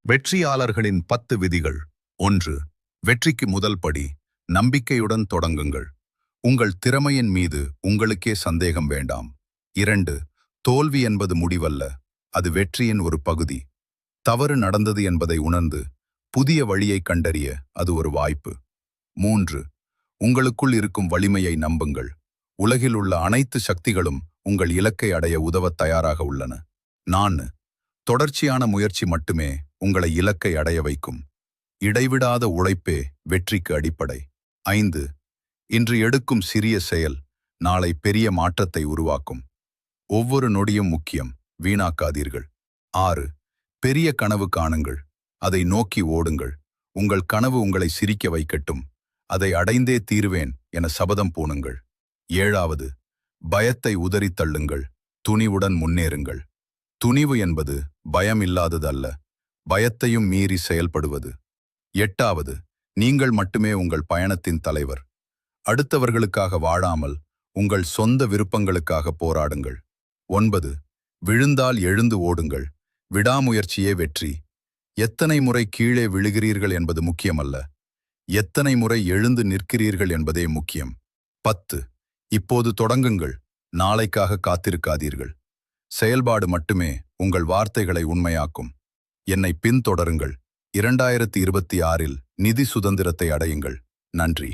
வெற்றியாளர்களின் 10 விதிகள். 1. வெற்றிக்கு முதல் படி நம்பிக்கையுடன் தொடங்குங்கள். உங்கள் திறமையின் மீது உங்களுக்கே சந்தேகம் வேண்டாம். 2. தோல்வி என்பது முடிவல்ல, அது வெற்றியின் ஒரு பகுதி. தவறு நடந்தது என்பதை உணர்ந்து புதிய வழியை கண்டறிய அது ஒரு வாய்ப்பு. 3. உங்களுக்குள் இருக்கும் வலிமையை நம்புங்கள். உலகில் உள்ள அனைத்து சக்திகளும் உங்கள் இலக்கை அடைய உதவத் தயாராக உள்ளன. 4. தொடர்ச்சியான முயற்சி மட்டுமே உங்களை இலக்கை அடைய வைக்கும். இடைவிடாத உழைப்பே வெற்றிக்கு அடிப்படை. 5. இன்று எடுக்கும் சிறிய செயல் நாளை பெரிய மாற்றத்தை உருவாக்கும். ஒவ்வொரு நொடியும் முக்கியம், வீணாக்காதீர்கள். 6. பெரிய கனவு காணுங்கள், அதை நோக்கி ஓடுங்கள். உங்கள் கனவு உங்களை சிரிக்க வைக்கட்டும். அதை அடைந்தே தீருவேன் என சபதம் பூணுங்கள். 7. பயத்தை உதறித் தள்ளுங்கள், துணிவுடன் முன்னேறுங்கள். துணிவு என்பது பயம் இல்லாதது அல்ல, பயத்தையும் மீறி செயல்படுவது. 8. நீங்கள் மட்டுமே உங்கள் பயணத்தின் தலைவர். அடுத்தவர்களுக்காக வாழாமல் உங்கள் சொந்த விருப்பங்களுக்காக போராடுங்கள். 9. விழுந்தால் எழுந்து ஓடுங்கள், விடாமுயற்சியே வெற்றி. எத்தனை முறை கீழே விழுகிறீர்கள் என்பது முக்கியமல்ல, எத்தனை முறை எழுந்து நிற்கிறீர்கள் என்பதே முக்கியம். 10. இப்போது தொடங்குங்கள், நாளைக்காக காத்திருக்காதீர்கள். செயல்பாடு மட்டுமே உங்கள் வார்த்தைகளை உண்மையாக்கும். என்னை பின்தொடருங்கள். 2026இல் நிதி சுதந்திரத்தை அடையுங்கள். நன்றி.